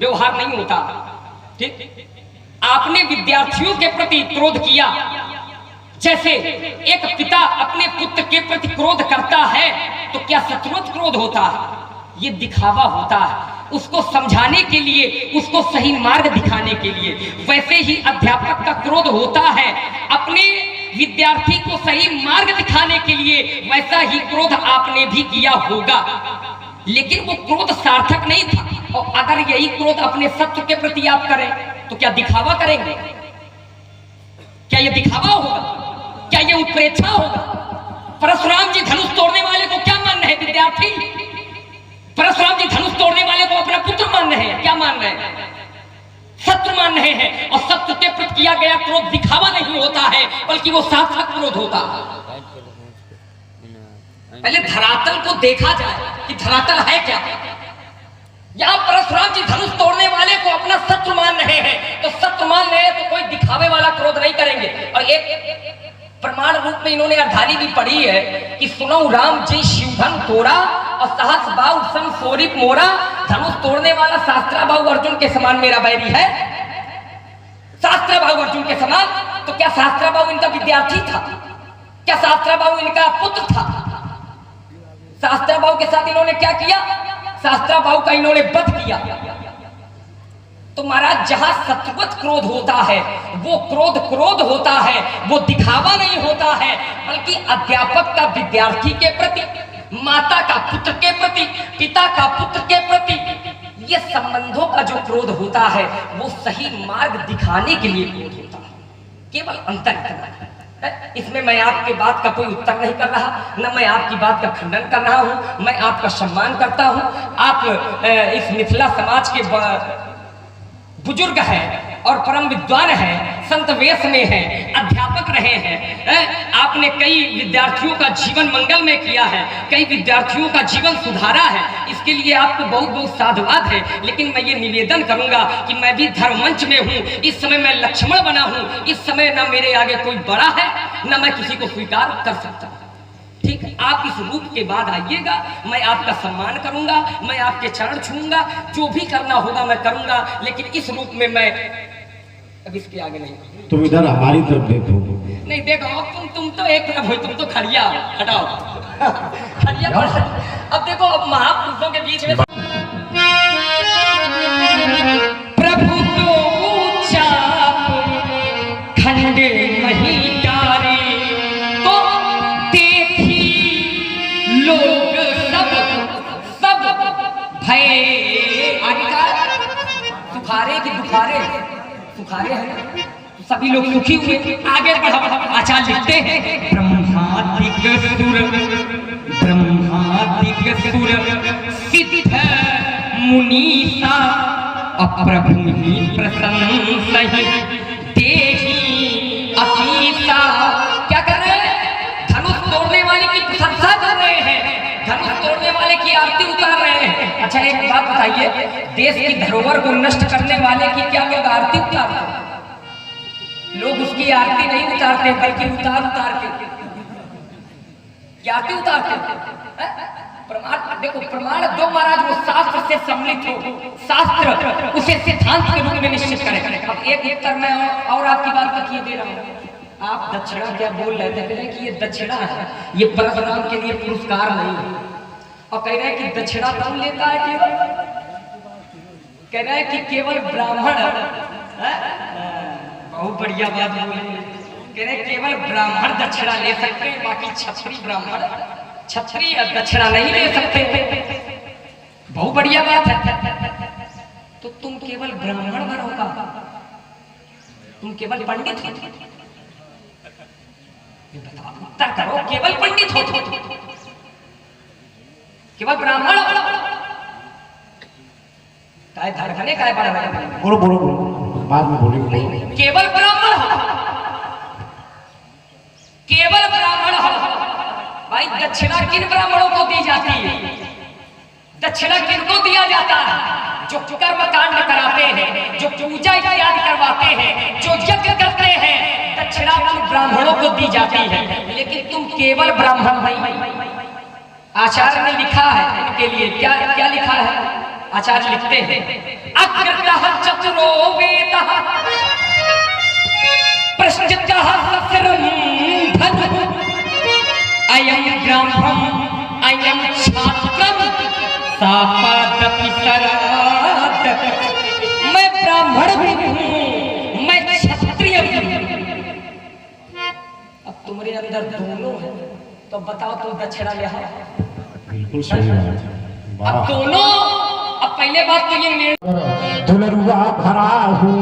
व्यवहार नहीं होता। ठीक, आपने विद्यार्थियों के प्रति क्रोध किया, जैसे एक पिता अपने पुत्र के प्रति क्रोध करता है तो क्या शत्रुवत क्रोध होता है? ये दिखावा होता है, उसको समझाने के लिए, उसको सही मार्ग दिखाने के लिए। वैसे ही अध्यापक का क्रोध होता है अपने विद्यार्थी को सही मार्ग दिखाने के लिए। वैसा ही क्रोध आपने भी किया होगा, लेकिन वो क्रोध सार्थक नहीं था। और अगर यही क्रोध अपने शत्रु के प्रति आप करें तो क्या दिखावा करेंगे? क्या ये दिखावा होगा? क्या ये उत्प्रेक्षा होगा? परशुराम जी धनुष तोड़ने वाले को क्या मान रहे विद्यार्थी? परशुराम जी धनुष तोड़ने वाले को अपना पुत्र मान रहे हैं, क्या मान रहे हैं? शत्रु मान रहे हैं। और शत्रु के प्रति किया गया क्रोध दिखावा नहीं होता है, बल्कि वो सार्थक क्रोध होता है। पहले धरातल को देखा जाए कि धरातल है क्या। यहाँ परशुराम जी धनुष तोड़ने वाले को अपना शत्रु मान रहे हैं, तो शत्रु मान रहे हैं तो कोई दिखावे वाला क्रोध नहीं करेंगे। और एक प्रमाण रूप में इन्होंने अर्धाली भी पढ़ी है कि सुनो राम जी शिवधन तोड़ा और सहस बाहु सम सोरिप मोरा। धनुष तोड़ने वाला शास्त्रा बाहु अर्जुन के समान मेरा बैरी है, शास्त्रा बाहु अर्जुन के समान। तो क्या शास्त्रा बाहु इनका विद्यार्थी था? क्या शास्त्रा बाहु इनका पुत्र था? शास्त्रा बाहु के साथ इन्होंने क्या किया? शास्त्रा बाहु का इन्होंने वध किया। तो महाराज जहां शत्रुवत क्रोध होता है वो क्रोध होता है, वो दिखावा नहीं होता है, बल्कि अध्यापक का विद्यार्थी के प्रति, माता का पुत्र के प्रति, पिता का पुत्र के प्रति, ये संबंधों का जो क्रोध होता है वो सही मार्ग दिखाने के लिए क्रोध होता है। केवल अंतर इतना है। इसमें मैं आपके बात का कोई उत्तर नहीं कर रहा, न मैं आपकी बात का खंडन कर रहा हूं। मैं आपका सम्मान करता हूं। आप इस मिथिला समाज के बुजुर्ग हैं और परम विद्वान हैं, संत वेश में हैं, अध्यापक रहे हैं। आपने कई विद्यार्थियों का जीवन मंगल में किया है, कई विद्यार्थियों का जीवन सुधारा है। इसके लिए आपको बहुत बहुत साधुवाद है। लेकिन मैं ये निवेदन करूंगा कि मैं भी धर्म मंच में हूँ। इस समय मैं लक्ष्मण बना हूँ। इस समय न मेरे आगे कोई बड़ा है, न मैं किसी को स्वीकार कर सकता। ठीक, आप इस रूप के बाद आइएगा, मैं आपका सम्मान करूंगा, मैं आपके चरण छूंगा, जो भी करना होगा मैं करूंगा। लेकिन इस रूप में मैं अब इसके आगे नहीं। तुम इधर हमारी तरफ देखो। नहीं देखो, तुम तो एक तरफ हो, तुम तो खड़िया हटाओ खड़िया। अब देखो, अब महापुरुषों के बीच में प्रभु तो चाप खंडे नहीं डारे, तो देखी लोग सब भय। आगे का सुखारे की दुखारे, सुखारे हैं सभी लोग सुखी हुए। आगे बढ़ा, आचार्य लिखते हैं ब्रह्मादिक सुर सिद्ध मुनीसा अप्रभु प्रसन्न देही असीसा। क्या कर रहे हैं? धनुष तोड़ने वाले की प्रशंसा कर रहे हैं, धनुष तोड़ने वाले की आरती उतार रहे हैं। अच्छा एक बात बताइए, देश की धरोहर को नष्ट करने वाले की क्या लोग आरती उतारते हैं? लोग उसकी आरती नहीं उतारते, बल्कि उतार के आरती उतारते हैं। प्रमाण देखो, प्रमाण दो महाराज, वो शास्त्र से सम्मिलित हो, शास्त्र उसे सिद्धांत के रूप में निश्चित करे। अब एक उत्तर मैं और आपकी बात पर किए दे रहा हूँ। आप दक्षिणा क्या बोल रहे थे कि ये दक्षिणा है, ये परशुराम के लिए पुरस्कार नहीं है। और कह रहे हैं कि दक्षिणा कौन लेता है? केवल कह रहे हैं कि केवल ब्राह्मण। बहुत बढ़िया बात बोले। कह रहे केवल ब्राह्मण दक्षिणा ले सकते हैं, बाकी क्षत्रिय ब्राह्मण क्षत्रिय दक्षिणा नहीं ले सकते। बहुत बढ़िया बात है। तो तुम केवल ब्राह्मण बनोगा, तुम केवल पंडित हो? बताओ, उत्तर करो। केवल पंडित हो, केवल ब्राह्मण हो? काय धड़कने काय बढ़ रहे हैं? बोलो बोलो बोलो, बाद में बोलेंगे। केवल ब्राह्मण हो, केवल ब्राह्मण हो। भाई दक्षिणा किन ब्राह्मणों को दी जाती है? दक्षिणा किनको दिया जाता है? जो कर्म कांड कराते हैं, जो पूजा इत्यादि करवाते हैं, जो यज्ञ करते हैं, दक्षिणा उन ब्राह्मणों को दी जाती है। लेकिन तुम केवल ब्राह्मण नहीं। आचार्य ने लिखा है इनके लिए, क्या क्या लिखा है? आचार्य लिखते हैं अग्रतः चतुरो वेदः पश्चितः सहस्रम धनुः अयं ब्राह्मणम् अयं छात्रम् सापादपि सराद। मैं ब्राह्मण भी हूँ, मैं क्षत्रिय भी हूँ। अब तुम्हारे अंदर दोनों है तो बताओ तुम दक्षिणा ले आओ। बिल्कुल सही बात है। अब दोनों, अब पहले बात तो ये दुलरुआ भरा हूँ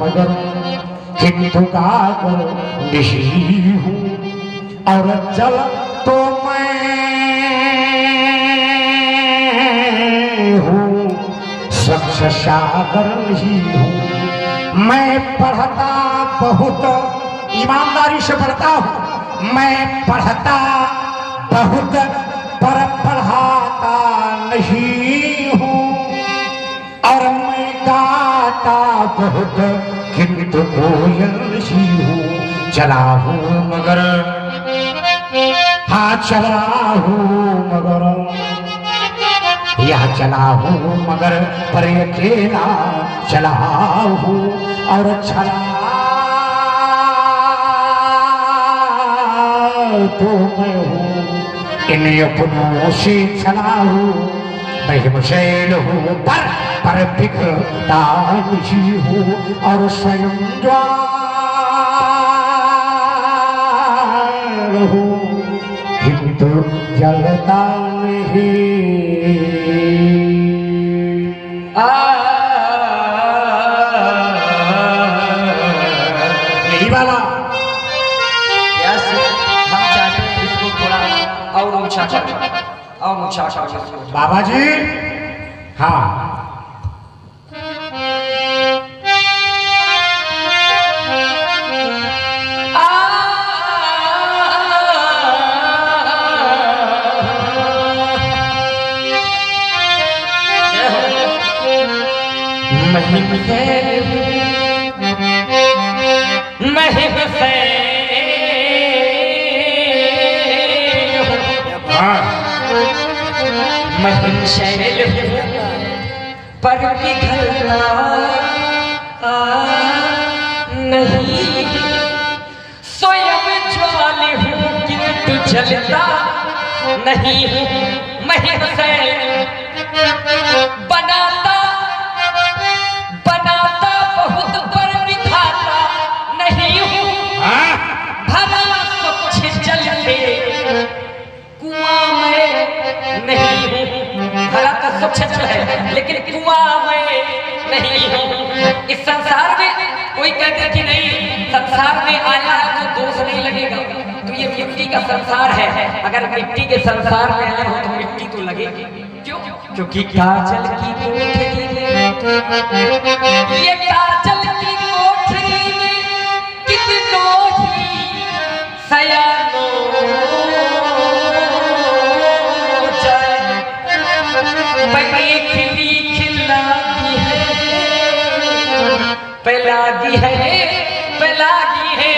मगर किंतु कागर निशी हूँ और जल तो मैं हूँ स्वच्छ सागर ही हूँ। मैं पढ़ता बहुत ईमानदारी से पढ़ता हूँ, मैं पढ़ता बहुत पर पढ़ाता नहीं हूँ और मैं गाता बहुत किंतु कोयल सी हूँ। चला हूँ मगर हाँ चला हूँ मगर यह चला हूँ मगर पर अकेला चला हूँ और चला तो मैं हूँ इन अपनों से चला हूँ। महिमशैल हूँ पर बिखरता ही हूँ और स्वयं ज्वाल हूँ किंतु जलता नहीं। यही वाला हम चाहते हैं इसको थोड़ा और ऊंचा बाबा जी। हाँ महिमशैल पर पिघलना नहीं, स्वयं ज्वाल हूँ किंतु जलता नहीं हूँ। महिमशैल बनाता बहुत पर दिखाता नहीं हूँ। भरा स्वच्छ जल से कुआं में नहीं हूँ। भरा तो स्वच्छ जल है लेकिन कुआं में नहीं हूँ। इस संसार में कोई कहते कि नहीं संसार में आया है तो दोष नहीं लगेगा, तो ये मिट्टी का संसार है। अगर मिट्टी के संसार में आया हो तो मिट्टी तो लगेगी। क्यों? क्योंकि काजल की कोठरी में, ये काजल की कोठरी में कितनों ही सयानों पलागी है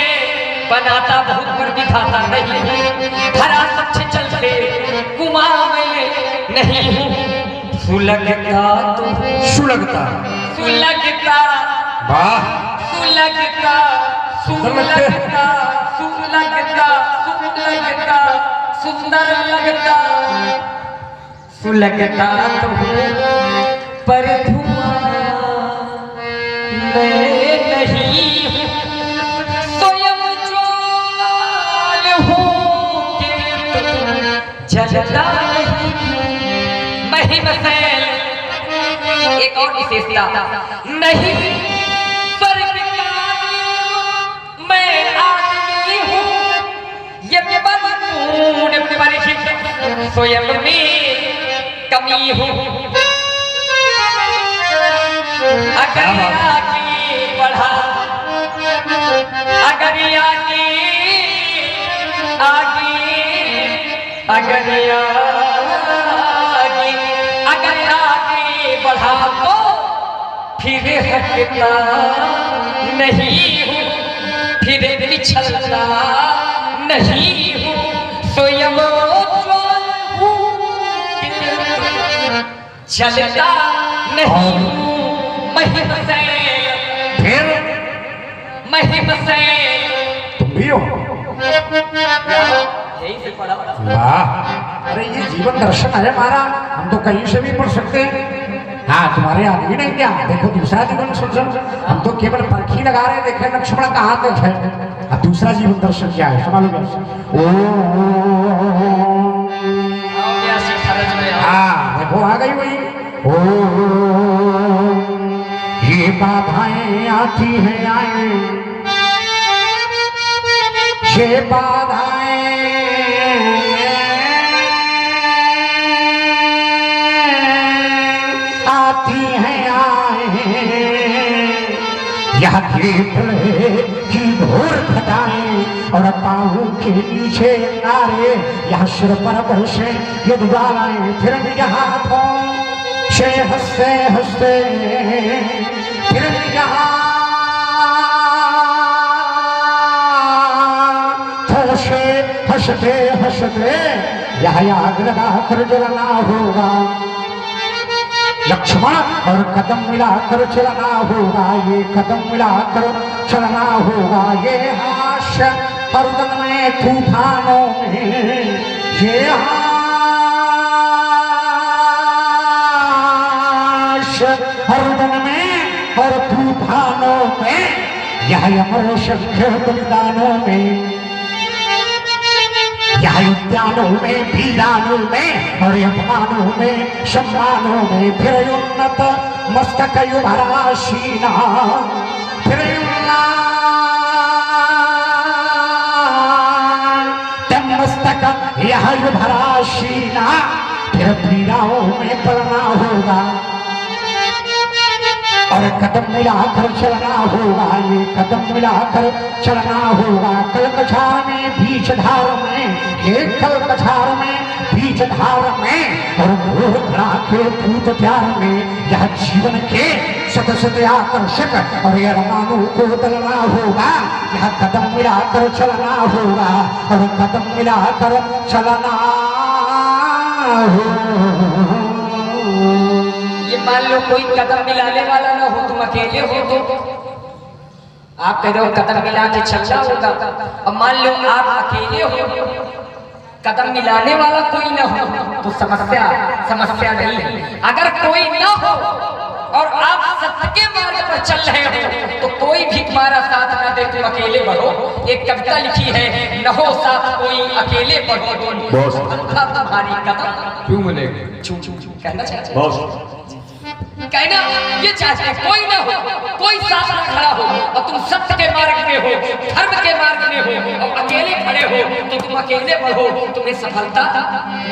बनाता बहुत पर दिखाता नहीं हूँ। धरा स्वच्छ जल से कुआं में नहीं हूँ। सुलगता तो सुलगता वाह सुलगता सुंदर लगता सुलगता तो पर धुआं मैं नहीं हूँ। स्वयं ज्वाल हूँ किंतु जलता नहीं। महिमशैल एक और विशेषता नहीं, स्वर्ग का मैं आदमी हूँ। ये पूर्ण परिचित स्वयं में कमी हूँ। अगर आगे बढ़ा अगर आगे बढ़ा तो फिर हटता नहीं हूँ, फिर पिछलता नहीं हूँ। स्वयं ज्वाल हूँ चलता नहीं हूँ महिम से, फिर महिम से तुम भी हो? यही से पढ़ा। वाह, अरे ये जीवन दर्शन है हमारा, हम तो कहीं से भी पढ़ सकते हैं। हाँ, तुम्हारे आदमी नहीं क्या? देखो दूसरा जीवन दर्शन, हम तो केवल परखी लगा रहे हैं, देख रहे हैं लक्ष्मण कहाँ तक है। अब दूसरा जीवन दर्शन क्या है, संभालो क्या? हाँ देखो आ गई वही। ओ ये बाधाएं आती हैं आए, ये बाधाएं आती हैं आए, यह की घोर घटाएं और पाँव के नीचे नारे, यह सिर पर बरसे ये दुआएं, फिर भी हाथों से हंसते हंसते, फिर भी से हंसते हंसते यह आग लगा कर जलना होगा लक्ष्मण, और कदम मिलाकर चलना होगा, ये कदम मिलाकर चलना होगा, ये हाश हरदम में तूफानों में, ये हाश हरदम में और तूफानों में, यह अमर शंख बलिदानों में, यह उद्यानों में वीरानों में और अपमानों में सम्मानों में, फिर उन्नत मस्तक युभरा शीना, फिर मस्तक यह युभरा शीना, फिर वीराओं में पलना होगा और कदम मिलाकर चलना होगा, ये कदम मिलाकर चलना होगा, कलकछार में बीच धार में, ये कलकछार में बीच धार में और घोर घड़ा के पूत प्यार में, यह जीवन के सत सत आकर्षक और ये रमानों को दलना होगा, यह कदम मिलाकर चलना होगा और कदम मिलाकर चलना होगा। मान लो कोई कदम मिलाने वाला ना हो, तुम अकेले हो तो आप कह रहे हो कदम मिला के चलना होगा, अब मान लो आप अकेले हो, कदम मिलाने वाला कोई ना हो तो समस्या नहीं है। अगर कोई ना हो और आप सत्य के मार्ग पर चल रहे हो तो कोई भी तुम्हारा साथ ना दे, तुम अकेले बढ़ो। एक कविता लिखी है, न हो साथ कोई अकेले बढ़ो, तुम्हारी कदम क्यों मिलेगी? कहना चाहते कहना ये चाहते हैं कोई ना हो, कोई साथ ना खड़ा हो और तुम सत्य के मार्ग में हो, धर्म के मार्ग में हो और अकेले खड़े हो तो तुम अकेले बढ़ो, तुम्हें सफलता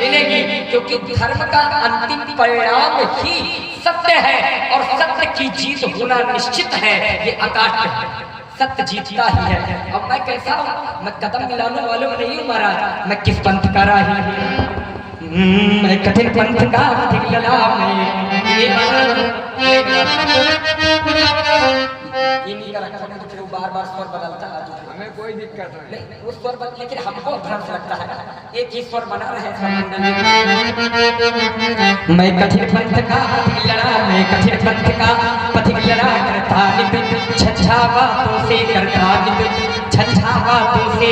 मिलेगी, क्योंकि धर्म का अंतिम परिणाम ही सत्य है और सत्य की जीत होना निश्चित है, ये अकाट्य है, सत्य जीतता ही है। अब मैं कैसा हूँ? मैं कदम मिलाने वालों में नहीं हूँ महाराज, मैं किस पंथ का राही हूँ, मैं कठिन पंथ का लला में तो फिर बार स्वर बदलता है, हमें कोई दिक्कत नहीं उस स्वर बदल, लेकिन हमको भ्रम लगता है एक ही स्वर बना रहे हैं। मैं कठिन पंथ का पथिक लड़ा, मैं कठिन पंथ का पथिक लड़ा करता नित, छछा बातों से करता नित, छछा बातों से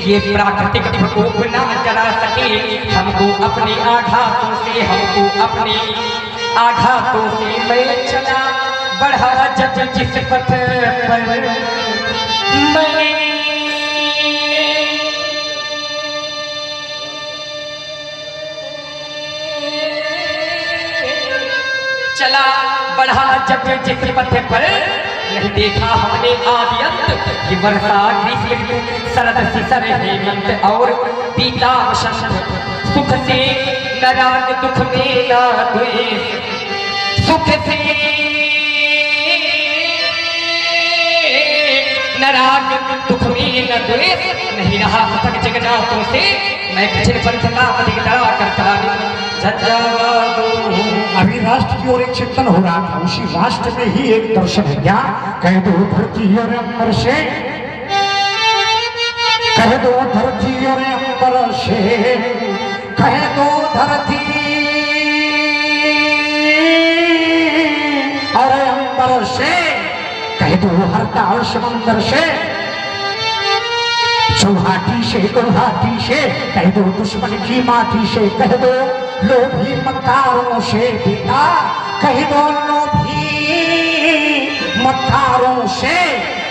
ये प्राकृतिक प्रकोप ना जला सके हमको अपने आघातों से, हमको अपने आघातों से। मैं चला बढ़ा जब जिस पथ पर मैं चला बढ़ा जब जिस पथ पर, नहीं देखा हमने आदि अंत, ये वर्षा ग्रीष्म शरद शिशिर हेमंत और पीता वसंत, सुख से न राग दुख में न द्वेष, सुख से न राग दुख में न द्वेष, नहीं रहा पथक जगन्नाथों से, मैं कठिन पंथ का पथिक लड़ा करता अभी राष्ट्र की ओर एक चिंतन हो रहा था, उसी राष्ट्र में ही एक दर्शन है, क्या कह दो धरती और अंबर से, कह दो धरती और अंबर से, कह दो धरती दो हरताल समंदर से, चौहाटी से गुवाहाटी से, कह दो दुश्मन की माटी से, कह दो लोभी मक्कारों से बेटा, कह दो लोभी मक्कारों से,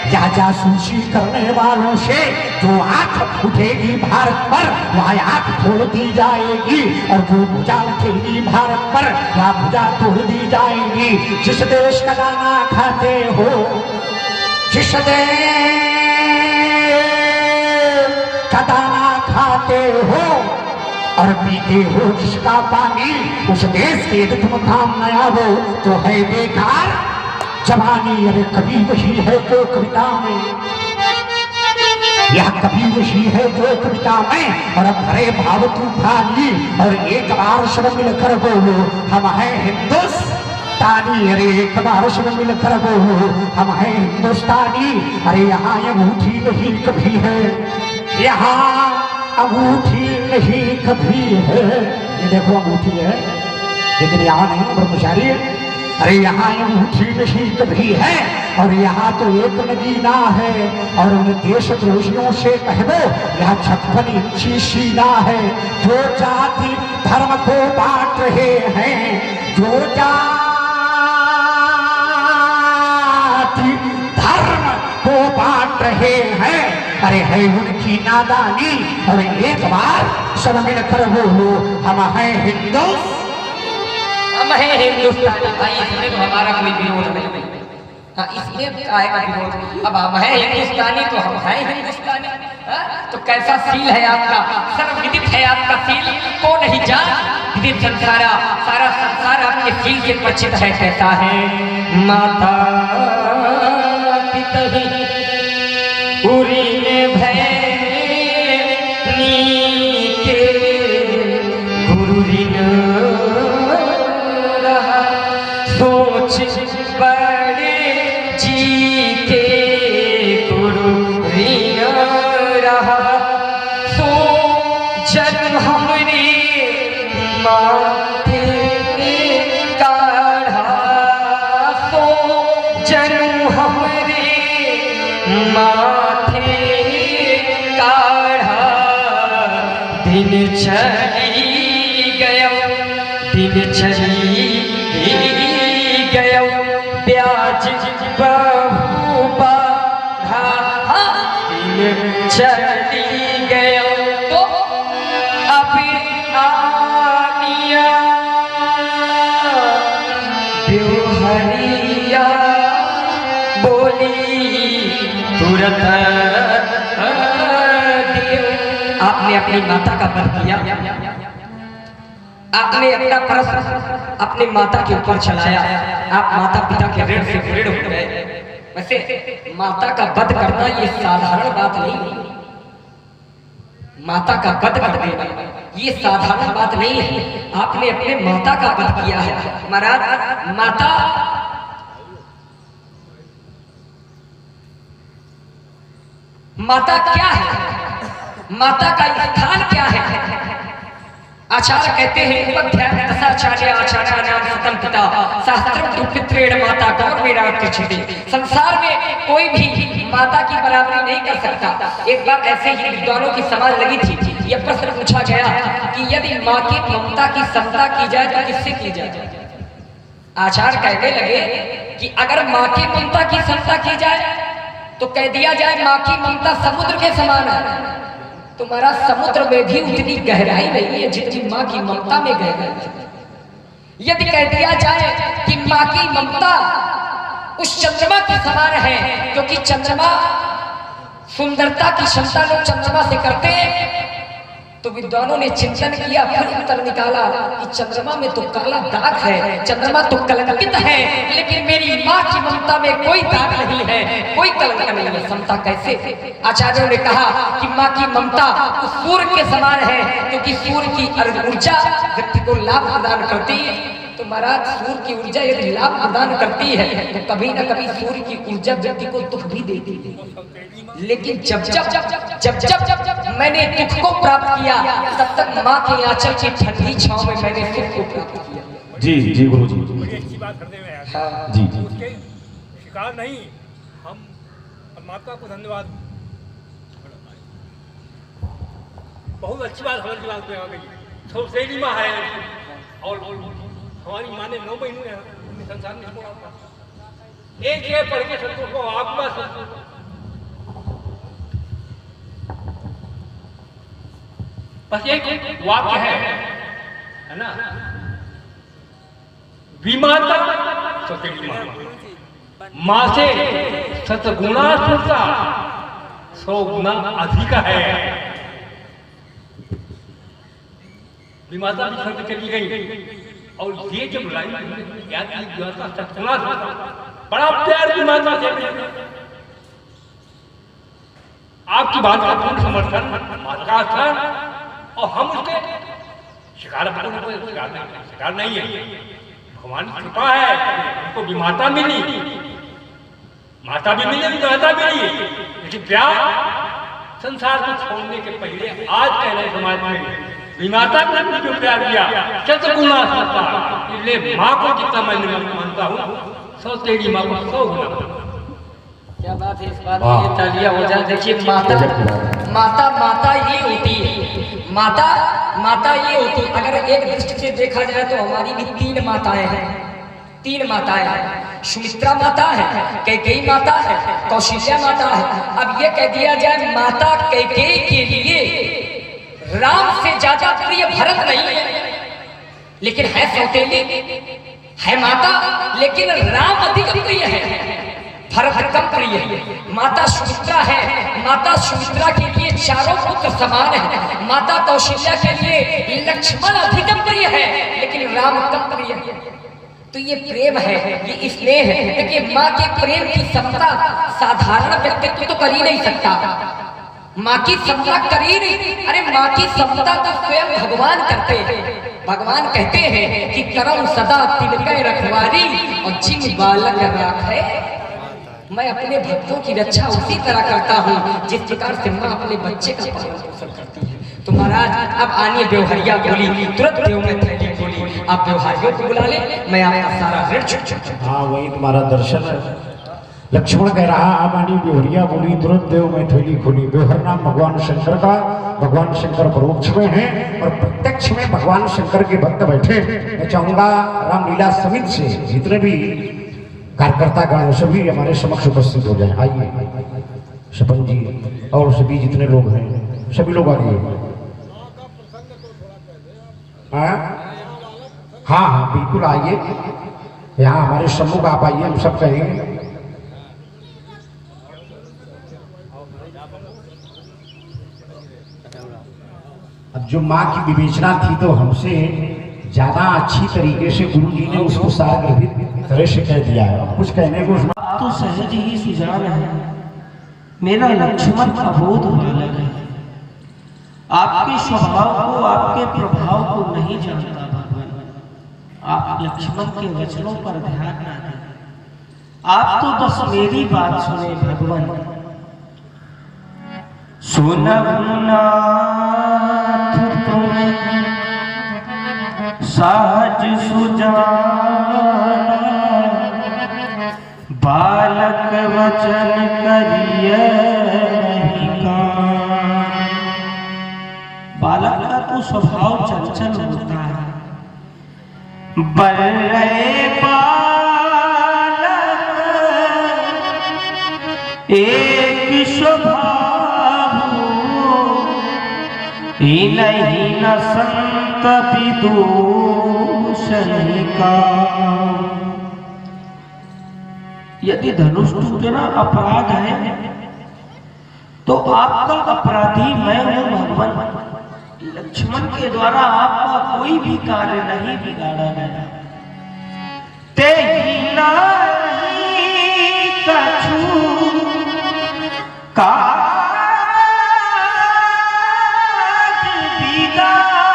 या जासूसी करने वालों से। जो आंख उठेगी भारत पर वह आंख तोड़ दी जाएगी, और जो भुजा उठेगी भारत पर वह भुजा तोड़ दी जाएगी। जिस देश का दाना खाते हो, जिस देश का दाना खाते हो और पीते हो जिसका पानी, उस देश के यदि तुम काम न आओ तो है बेकार जवानी। अरे कभी वही है जो कविता में, यह कभी वही है जो कविता में, और अब भरे भाव तूफानी, और एक बार सब मिलकर बोलो हम हैं हिंदुस्तानी। अरे एक बार सब मिलकर बोलो हम हैं हिंदुस्तानी। अरे यहाँ अंगूठी नहीं कभी है, यहाँ अंगूठी नहीं कभी है। ये देखो अंगूठी है लेकिन यहाँ नहीं ब्रह्मचारी। अरे यहाँ अंगूठी नहीं कभी है, और यहाँ तो एक नगीना है, और उन देश द्रोहियों से कह दो यह 56 इंची सीना है। जो जाति धर्म को बांट रहे हैं, जो जाति धर्म को बांट रहे हैं, अरे है उनकी नादानी। और एक बार सब मिलकर बोलो हम हैं हिंदुस्तानी। हम हैं हिंदुस्तानी। भाई इसमें तो हमारा कोई विरोध नहीं। हाँ, इसमें आएगा विरोध। अब हम हैं हिंदुस्तानी तो हम हैं हिंदुस्तानी। तो कैसा सील है आपका, सर्वविदित है आपका सील, को नहीं जान विदित संसारा, सारा संसार आपके सील से परिचित है। कैसा है माता पिता उरी में भैनी के गुरु ऋण रहा, सोच बड़े जी के गुरु ऋण रहा, सो जन्म हमरे माथे काढ़ा, सो जन्म हमरे माथे काढ़ा। दिन चली गयो, दिन चली गयो, ब्याज बहु बढ़ा। दिन चली गयो तो अब आनिया ब्योहरिया बोली तुरंत दियो। आपने अपनी माता का वध किया, आपने अपना परस अपनी माता के ऊपर चलाया, आप माता पिता के ऋण से ऋण हो गए। वैसे माता का वध करना ये साधारण बात नहीं, माता का वध कर देना ये साधारण बात नहीं है। आपने अपने माता का वध किया है। महाराज माता क्या है, माता का स्थान क्या है? आचार्य कहते हैं उपध्याय दशाचार्य आचार्य नाम सतम पिता शास्त्रम पितृण माता गौरवेराट कृच्छति। संसार में कोई भी माता की बराबरी नहीं कर सकता। एक बार ऐसे ही विद्वानों की समाज लगी थी, यह प्रश्न पूछा गया कि यदि माँ की ममता की समता की जाए तो किससे की जाए? आचार्य कहने लगे कि अगर माँ की ममता की समता की जाए तो कह दिया जाए माँ की ममता समुद्र के समान है। तुम्हारा समुद्र में भी उतनी गहराई नहीं है जितनी माँ की ममता में गहराई। यदि कह दिया जाए कि माँ की ममता उस चंद्रमा के समान है, क्योंकि चंद्रमा सुंदरता की क्षमता लोग चंद्रमा से करते हैं, तो विद्वानों ने चिंतन किया, फिर उत्तर निकाला कि चंद्रमा में तो काला दाग है, चंद्रमा तो कलंकित है, लेकिन मेरी माँ की ममता में कोई दाग नहीं है, कोई कलंक नहीं है। समता कैसे? आचार्यों ने कहा कि माँ की ममता उस सूर्य के समान है, क्योंकि सूर्य की ऊर्जा व्यक्ति को लाभ प्रदान करती है। तो महाराज सूर्य की ऊर्जा यदि लाभ प्रदान करती है तो कभी न कभी सूर्य की ऊर्जा व्यक्ति को दुख भी देती है। लेकिन जब जब जब जब जब जब जब मैंने दुख को प्राप्त किया, तब तक माँ के आंचल की ठंडी छांव में मैंने सुख को प्राप्त किया। जी जी गुरु जी, बड़ी अच्छी बात करते हुए जी उसके शिकार नहीं, हम परमात्मा को धन्यवाद। बहुत अच्छी बात हमारे दिमाग में आ गई। सौतेली माँ है और हमारी माँ ने 9 महीने संसार में छोड़ा था। एक जगह पढ़ के संतोष को आत्मा संतोष, बस एक वाक्य है ना, विमाता सौतेली माँ से सतगुणा सुनता 100 गुना अधिक है। विमाता भी स्वर्ग चली गई और ये जब लाई याद सतगुणा सुनता, बड़ा प्यार विमाता से। आपकी बात का पूर्ण समर्थन, माता का, और हम उसके शिकार नहीं है। भगवान की कृपा है, हमको भी माता मिली, माता भी मिली, विमाता मिली, लेकिन प्यार संसार को छोड़ने के पहले आज कह रहे समाज में विमाता ने भी जो प्यार दिया शतगुणा सुनता, इसलिए माँ को जितना मैं मानता हूँ सौतेली माँ को 100 गुना। क्या बात है, इस बात में तालियां हो जाए। देखिए माता माता माता ये होती है, माता माता ये होती है। अगर एक दृष्टि से देखा जाए तो हमारी भी 3 माताएं हैं, 3 माताएं हैं। सुमित्रा माता है, कैकेयी माता है, कौशल्या माता है। अब ये कह दिया जाए माता कैकेयी के लिए राम से ज्यादा प्रिय भरत नहीं है, लेकिन है सौतेली, है माता, लेकिन राम अधिक प्रिय है, भरत कम प्रिय है। माता सुमित्रा है, माता सुमित्रा के लिए चारों पुत्र समान है। माता कौशल्या के लिए लक्ष्मण अधिक प्रिय है, लेकिन राम कम प्रिय है। तो ये प्रेम है, ये स्नेह है। देखिए माँ के प्रेम की समता साधारण व्यक्तित्व तो कर ही नहीं सकता। माँ की समता कर ही नहीं। अरे माँ की समता तो स्वयं भगवान करते हैं। भगवान कहते हैं कि करम सदा तिलकै रखवारी और जिन बालक राखे। मैं अपने भक्तों की रक्षा उसी तरह करता हूँ जिस प्रकार से माँ अपने बच्चे का पालन पोषण करती है। तो महाराज अब आनिए व्यवहारिया बोली, तुरंत देव में थैली खोली। आप व्यवहारियों को बुला ले, मैं आपका सारा ऋण चुका। हाँ वही तुम्हारा दर्शन है। लक्ष्मण कह रहा आप आनी व्यवहारिया बोली, तुरंत देव में थैली खोली। व्यवहार नाम भगवान शंकर का, भगवान शंकर परोक्ष में हैं और प्रत्यक्ष में भगवान शंकर के भक्त बैठे। मैं चाहूंगा रामलीला समिति से जितने भी कार्यकर्ता गण सभी हमारे समक्ष उपस्थित हो जाए। आइए सपन जी और सभी जितने लोग हैं सभी लोग आइए। हाँ हाँ बिल्कुल आइए, यहाँ हमारे सम्मुख आप आइए, हम सब कहेंगे। अब जो माँ की विवेचना थी तो हमसे ज्यादा अच्छी तरीके से गुरु जी ने उसको सारगर्भित तरह से कह दिया है। कुछ कहने को तो सहज ही सुजान है, मेरा लक्ष्मण अबोध बालक है। आपके स्वभाव को, आपके प्रभाव को नहीं जानता भगवान। आप लक्ष्मण के वचनों पर ध्यान न दें, आप तो बस मेरी बात सुने भगवान। सुननाथ तुम सहज सुजान, बालक वचन करिए नहीं कान। बालक का तो स्वभाव चंचल होता है। बल्ले बालक एक स्वभाव, नहीं न संत विदूषण का। यदि धनुष टूटना अपराध है तो आपका अपराधी मैं हूं भगवान। लक्ष्मण के द्वारा आपका कोई भी कार्य नहीं बिगाड़ा गया। ते ही नहीं कछु काज बिगाड़ा,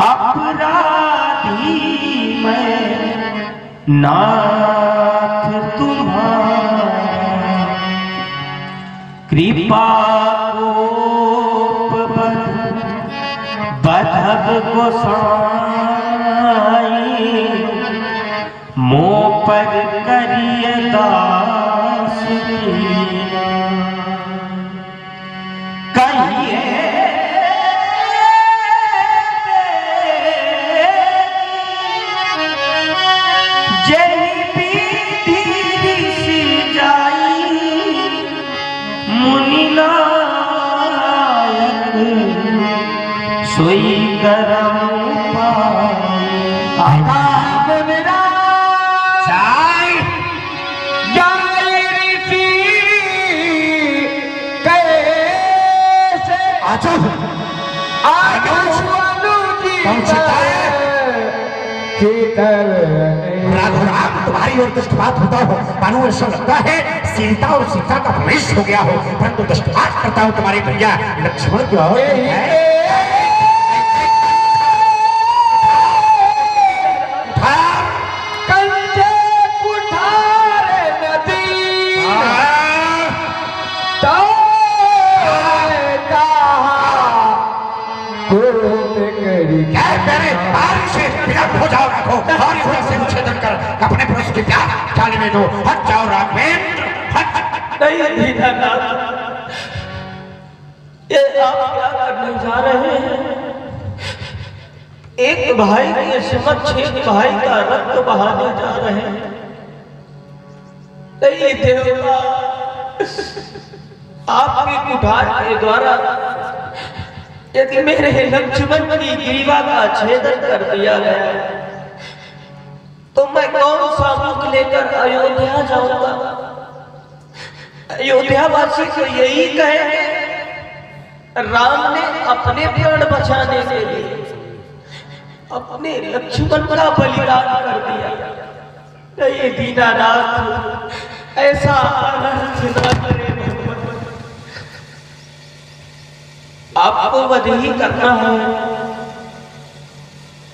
अपराधी मैं नाथ तुम्हारा। कृपा बधब गोसाई, मोह पर करी दास कहिए जही विधि ऋषि जाई मुनि नायक सोई करम राघुराम तुम्हारी ओर दृष्टिपात होता हो, मानो ऐसा लगता है सीता और सीता का प्रवेश हो गया हो, परंतु दृष्टिपात करता हूँ तुम्हारे भैया लक्ष्मण की ओर है। हो जाओ रखो और से उच्छेदन कर अपने पुरुष की प्यार चाली में दो। हट जाओ राघवेंद्र, हट। नहीं दीनानाथ, ये आप क्या करने जा रहे हैं? एक भाई के समक्ष एक भाई का रक्त बहाने जा रहे हैं। नहीं देवता, आपकी कुठार के द्वारा यदि मेरे लक्ष्मण की ग्रीवा का छेदन कर दिया गया तो मैं कौन सा मुख लेकर अयोध्या जाऊंगा? अयोध्यावासी को यही कहेंगे राम ने अपने प्राण बचाने के लिए अपने लक्ष्मण का बलिदान कर दिया। नहीं दीनानाथ, ऐसा अनर्थ न करे। आपको वध ही करना है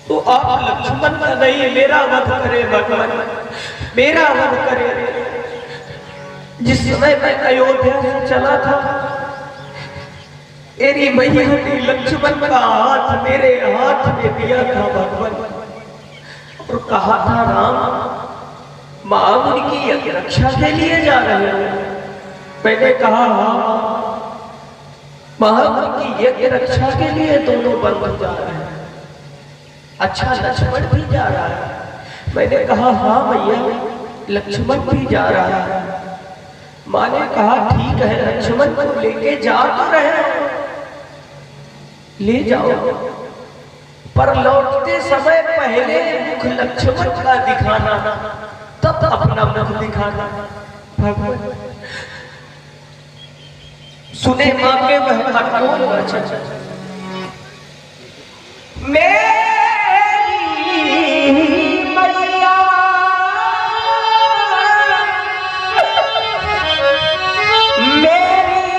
तो आप लक्ष्मण का नहीं मेरा वध करे भगवान, मेरा वध करे। जिस समय मैं अयोध्या से चला था मेरी मैया ने लक्ष्मण का हाथ मेरे हाथ में दिया था भगवान और कहा था राम मां की रक्षा के लिए जा रहे हैं। मैंने कहा हाँ, महामुनि की यज्ञ रक्षा के लिए दोनों बन जा रहे हैं। अच्छा लक्ष्मण भी जा रहा है। मैंने कहा हाँ भैया लक्ष्मण भी जा रहा है। माँ ने कहा ठीक है लक्ष्मण को लेके जा तो रहे हो, ले जाओ, पर लौटते समय पहले मुख लक्ष्मण का दिखाना, तब अपना मुख दिखाना। भगवान सुने मां के वह अनमोल वचन, मेरी मैया मेरी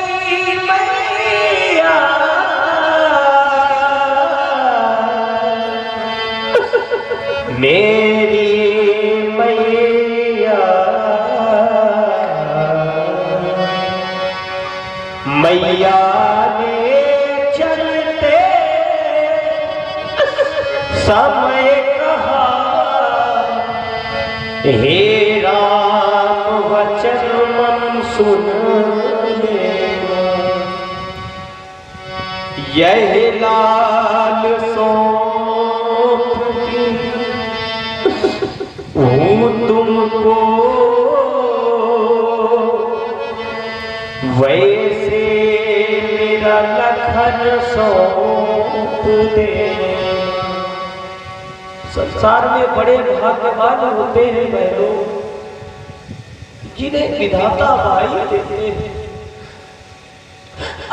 मैया मेरी मैया मैया ने चलते समय कहा हे राम वचन मन सुन ले, यह लाल सौंपती हूँ तुमको, वैसे मेरा लखन सौंप दे। संसार में बड़े भाग्यवान होते हैं वह लोग जिन्हें विधाता भाई देते हैं।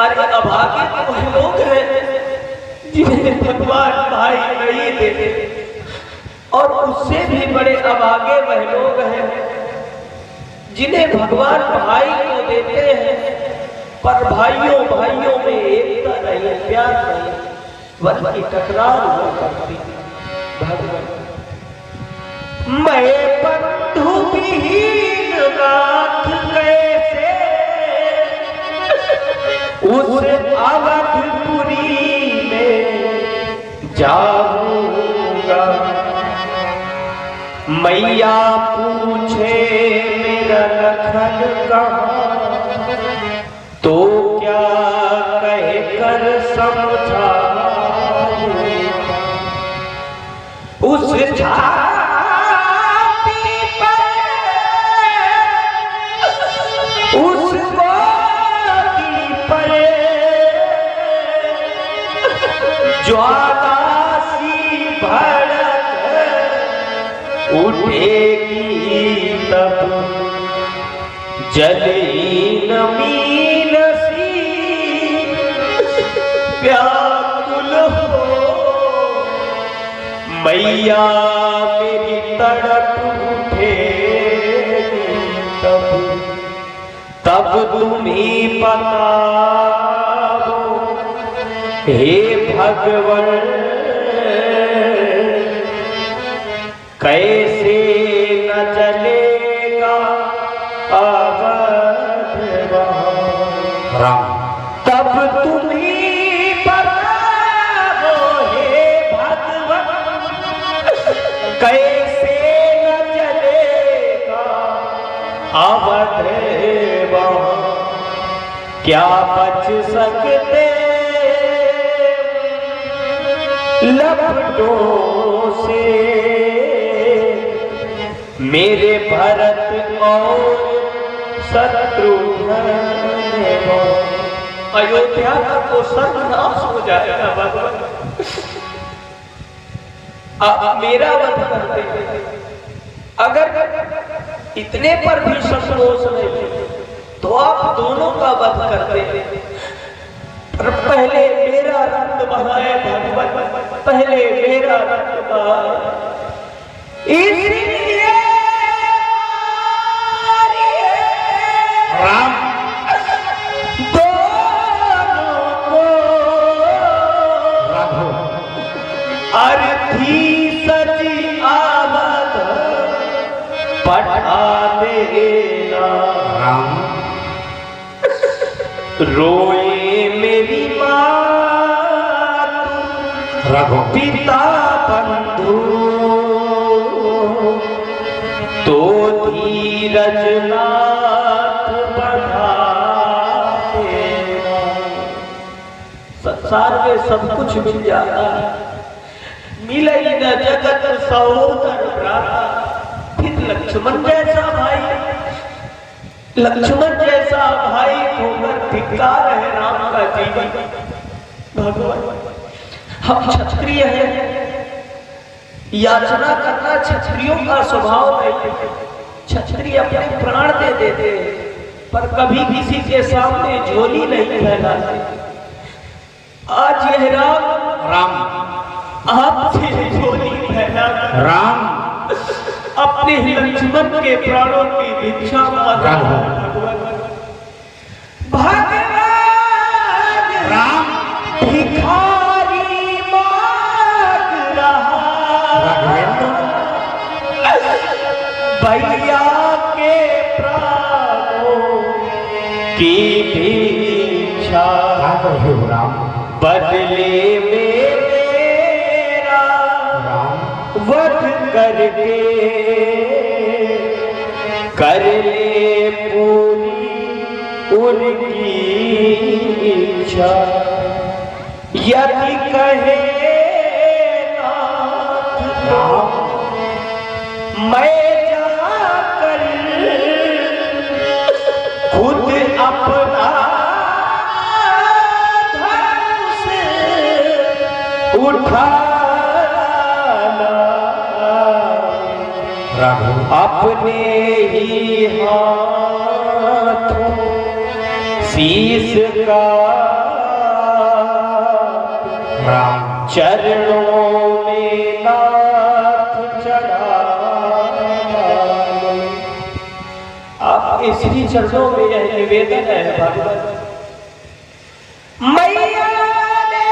अरे अभागे तो वह लोग हैं जिन्हें भगवान भाई नहीं देते, और उससे भी बड़े अभागे वह लोग हैं जिन्हें भगवान भाई को देते हैं पर भाइयों भाइयों में एकता नहीं, प्यार नहीं, बल्कि टकरार हुआ करती। भगवान मैं बंधु विहीन नाथ कैसे उस अवधपुरी में जाऊंगा, मैया पूछे मेरा मेरा लखन कहाँ, तो क्या कह कर समझाऊं उस छाती पर, उस गोदी पर ज्वाला सी भड़क उठेगी तब, जली नमीन सी व्याकुल हो मैया मेरी तड़प उठे तब, तब तुम्ही बताओ हे भगवन, कैसे न चलेगा अवध राम तब तुम्ही बताओ हे भगवन, कैसे न चलेगा अवध, क्या बच सकते लपटों से मेरे भरत और शत्रुघ्न। अयोध्या का तो सर्वनाश हो जाएगा भगवान, आप मेरा वध कर दे। अगर इतने पर भी संतोष नहीं तो आप दोनों का वध कर दे, पर पहले मेरा रक्त बहाए भगवान, पहले मेरा रक्त बहाए। इसलिए राम दोनों को राघव अर्थी सजी आवत पठा देना। राम रोए मेरी माँ राघव पिता बंधु, तो धीरज नाथ बढ़ा देना। संसार में सब कुछ मिल जाता है, मिले न जगत सहोदर भ्राता। फिर लक्ष्मण जैसा भाई, लक्ष्मण जैसा भाई होकर धिक्कार है राम का जीवन। भगवान हम क्षत्रिय हैं, याचना करना क्षत्रियों का स्वभाव नहीं। क्षत्रिय अपने प्राण दे देते हैं पर कभी किसी के सामने झोली नहीं फैलाते। आज यह राम राम आपसे झोली फैला राम अपने ही लक्ष्मण के प्राणों की भिक्षा मांग रहा है। भगवान राम भिखारी मांग रहा, भैया के प्राणों की भिक्षा, राम बदले में मेरा राम वध करके कर ले पूरी उनकी इच्छा। यदि कहे नाथ तो मैं जाकर खुद अपना धनुष उठाना, अपने ही हाथों शीश का राम चरणों में नाथ चढ़ा। आपके श्री चरणों में यह निवेदन है भगवान। मैया ने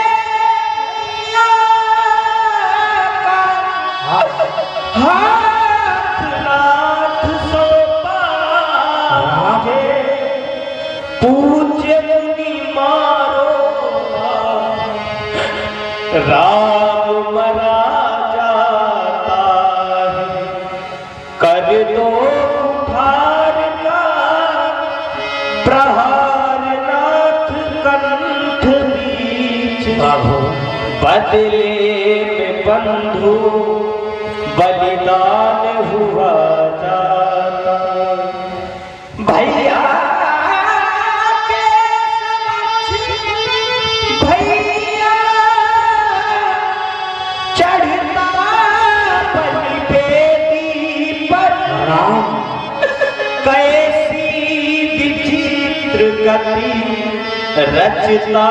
हाथ नाथ सौंपा मुझे, पूज्य मुनि मारो राम मरा जाता है, कर दो उधार बदले में बंधु बलिदान हुआ जाता। भैया के समक्ष भैया चढ़ता बलि बेदी पर, कैसी विचित्र गति रचता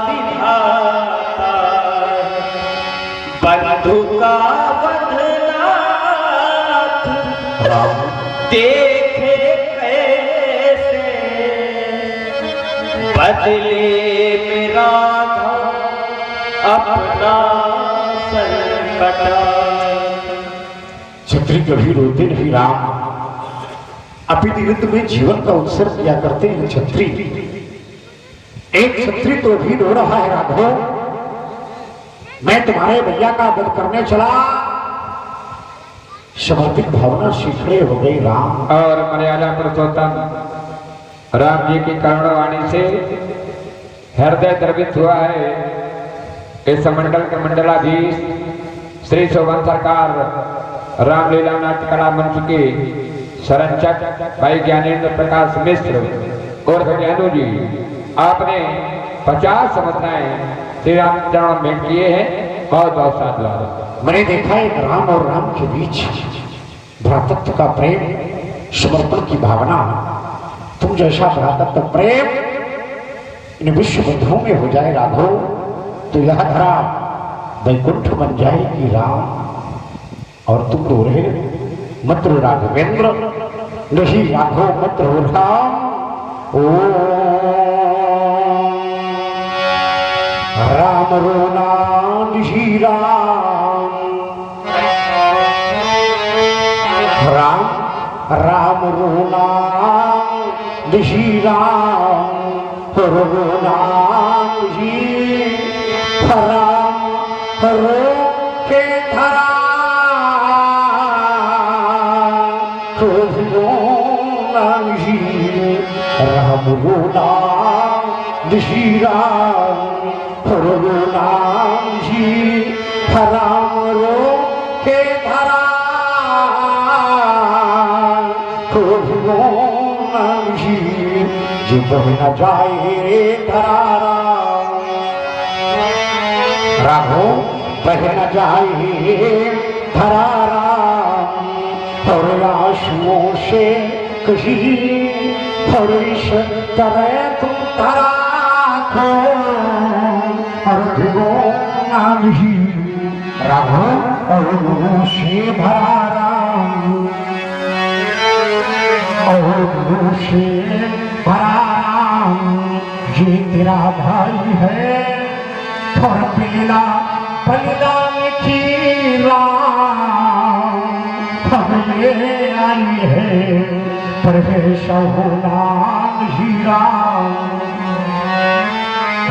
विधाता। बंधु का बंधनाथ देखे कैसे, बदले में राधा अपना संकट। क्षत्रिय कभी रोते नहीं राम, अपितु युद्ध में जीवन का उत्सर्ग किया करते हैं क्षत्रिय। एक क्षत्रिय तो भी रो रहा है राघव, मैं तुम्हारे भैया का वध करने चला, समर्पित भावना शीघ्र हो गई राम। और मर्यादा पुरुषोत्तम राम जी की करुणवाणी से हृदय द्रवित हुआ है। इस मंडल के मंडलाधीश श्री शोभन सरकार रामलीला नाट्य कला मंच के संरक्षक भाई ज्ञानेन्द्र प्रकाश मिश्र और ज्ञानू जी, आपने 50 समझनाएं श्री राम चरण भेंट किए हैं। बहुत बहुत साधुवाद। मैंने देखा एक राम और राम के बीच भ्रातृत्व का प्रेम, समर्पण की भावना। तुम जैसा भ्रातृत्व प्रेम इन विश्व बंधुओं में हो जाए राघव, तो यह धरा वैकुंठ बन जाएगी राम। और तुम रो रहे मत रो राघवेंद्र, नहीं राघव मत रो राम। ओ राम रोना निशी राम, राम राम रोना निशी राम, रोना निशी राम रो के धरा, रोना निशी राम रोना निशी राम, राम जी राम रो के धरा, राम जी जो बह न जाए धरा, राघो बह न जाए धरा राम। और आंसुओं से कहीं हरीश करे तुम धरा को, नाम ही राघव और से भरा राम, और से भरा राम। ये तेरा भाई है और पीला बलिदान की राम, हमें आई है परवेश हो नाम ही राम।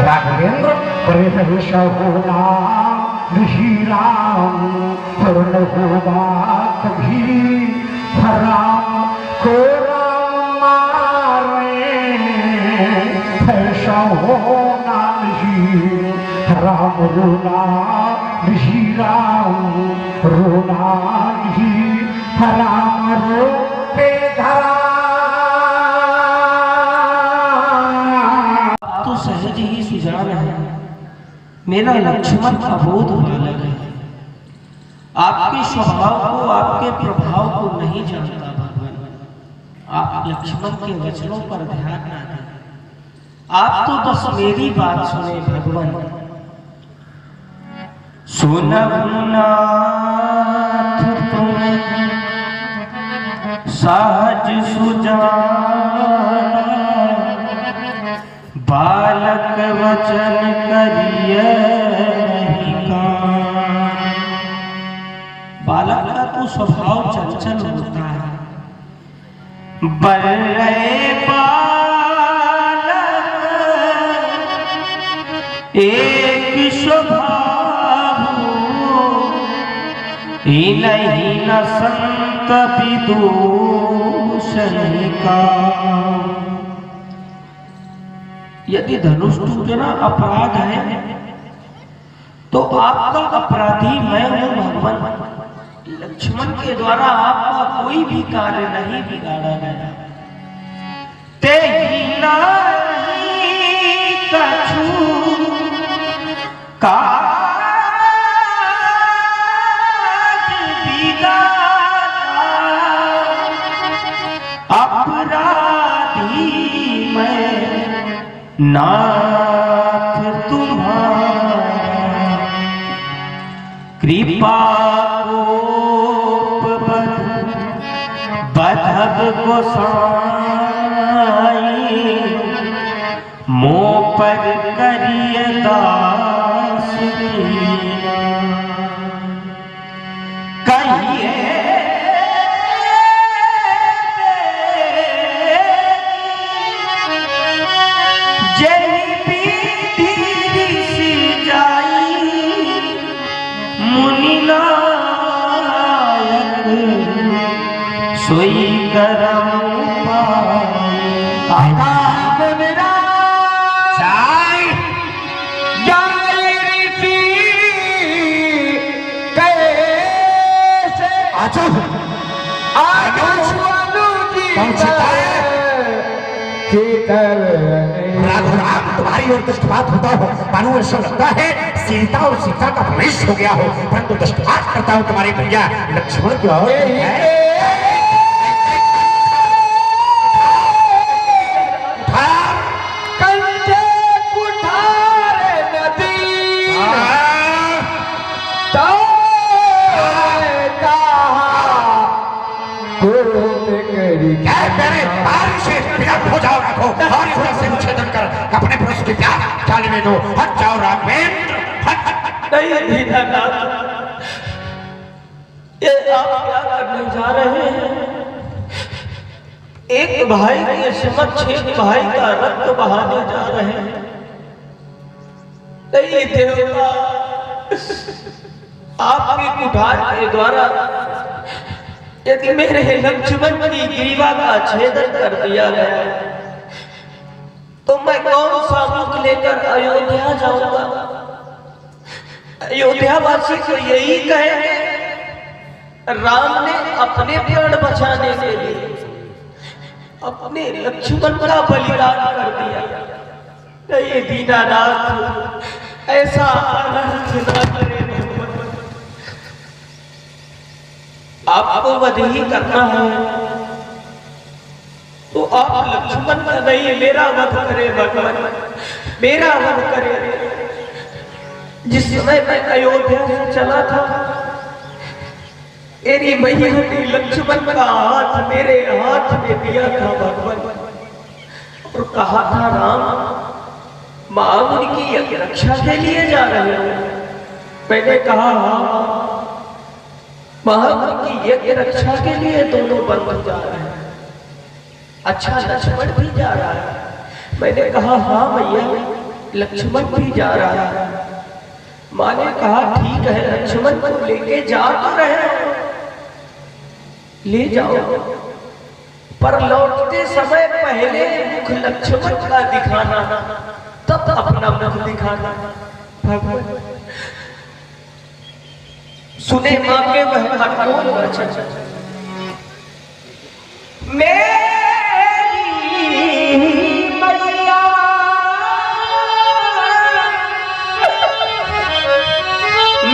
राघवेंद्र परवेश होना ऋषि राम, पूर्ण होगा कभी राम को राम मारे, ऐसा होना ऋषि राम रोना ऋषि राम, रोना ऋषि राम रो के धरा। तो सहज ही सुजान है, मेरा लक्ष्मण अबोध बालक है। आपके स्वभाव को, आपके प्रभाव को नहीं जानता भगवान। आप लक्ष्मण के वचनों पर ध्यान न दें, आप तो बस मेरी बात सुने भगवान। सुननाथ तुम सहज सुजान, बालक वचन करिए नहीं कान। बालक का तो स्वभाव चंचल होता है, बल्ले बालक एक स्वभाव, नहीं न संत विदूषण का। यदि धनुष टूटना अपराध है तो आपका अपराधी मैं हूं भगवान। लक्ष्मण के द्वारा आपका कोई भी कार्य नहीं बिगाड़ा गया। तेरी नहीं कछु काज बिगाड़ा, अपराधी मैं नाथ तुम्हारा। कृपा बधक गोसाई, मोह पर करिय दास कहिए जय विधि ऋषि जाई, मुनि नायक सोई करम राघुराम तुम्हारी ओर दृष्टिपात होता हो, मानो ऐसा लगता है सीता और सीता का प्रवेश हो गया हो, परंतु दृष्टिपात करता हूँ तुम्हारे भैया लक्ष्मण की ओर है। हो जाओ राघो, और इधर से उच्छेदन कर अपने पुरुष की प्यार चाल में दो। हट जाओ राघवेंद्र, हट। नहीं दीनानाथ, ये आप क्या करने जा रहे हैं? एक भाई के समक्ष एक भाई का रक्त बहाने जा रहे हैं। नहीं देवता, आपकी कुठार के द्वारा यदि मेरे लक्ष्मण की ग्रीवा का छेदन कर दिया गया तो मैं कौन सा मुख लेकर अयोध्या जाऊंगा? अयोध्यावासी को यही कहेंगे राम ने अपने प्राण बचाने के लिए अपने लक्ष्मण का बलिदान कर दिया। नहीं दीनानाथ, ऐसा अनर्थ न करे। आपको वध ही करना है तो आप लक्ष्मण का नहीं मेरा वध करे भगवान, मेरा वध करे। जिस समय मैं अयोध्या से चला था मेरी मैया ने लक्ष्मण का हाथ मेरे हाथ में दिया था भगवान, और कहा था राम मां उनकी रक्षा के लिए जा रहे हो। मैंने कहा हाँ, महाराज की यज्ञ रक्षा के लिए दोनों बंधु जा रहे हैं। अच्छा लक्ष्मण भी जा रहा है। मैंने कहा हाँ भैया लक्ष्मण भी जा रहा है। माँ ने कहा ठीक है लक्ष्मण को लेके जा तो रहे, ले जाओ, पर लौटते समय पहले मुख लक्ष्मण का दिखाना, तब अपना मुख दिखाना। भगवान सुने मां के वह अनमोल वचन, मेरी मैया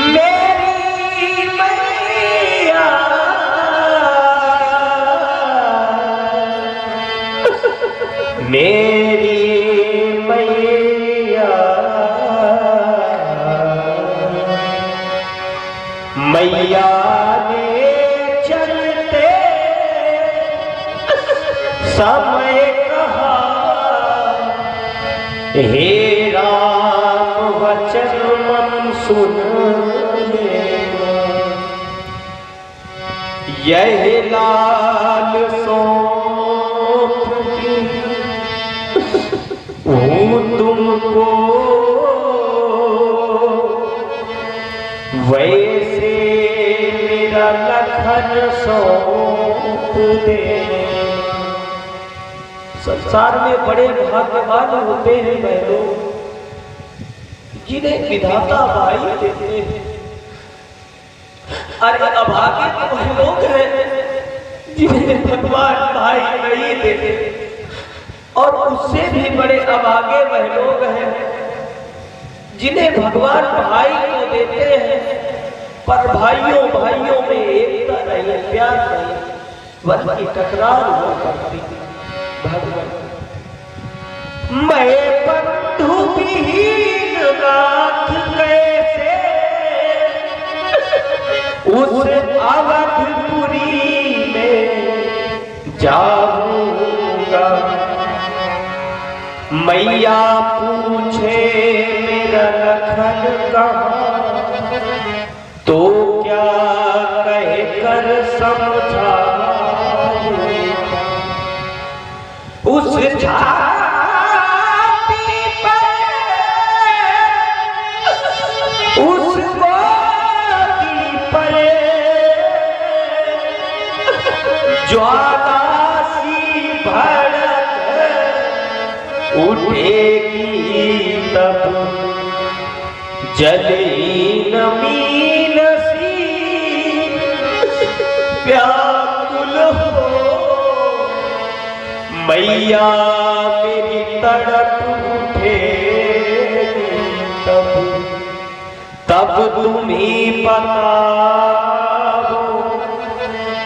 मेरी मैया मेरी मैया मैया ने चलते समय कहा हे राम वचन मन सुन यह लाल सौंपती हूँ तुमको वैसे मेरा लखन सौंप दे। संसार में बड़े भाग्यवान होते हैं बहनों जिन्हें विधाता भाई देते हैं। अरे अभागे तो वह लोग हैं जिन्हें भगवान भाई नहीं देते, और उससे भी बड़े अभागे वह लोग हैं जिन्हें भगवान भाई को देते हैं, पर भाइयों भाइयों में एकता नहीं, प्यार नहीं, बल्कि टकरार हुआ करती। भगवान मैं बंधु विहीन नाथ कैसे उस अवधपुरी में जाऊंगा, मैया पूछे मेरा लखन कहाँ, तो क्या कहकर समझाऊं उस ज्वाला सी भड़क उठेगी तब, जली नमीन सी व्याकुल हो, मैया मेरी तड़प उठे तब तुम ही बताओ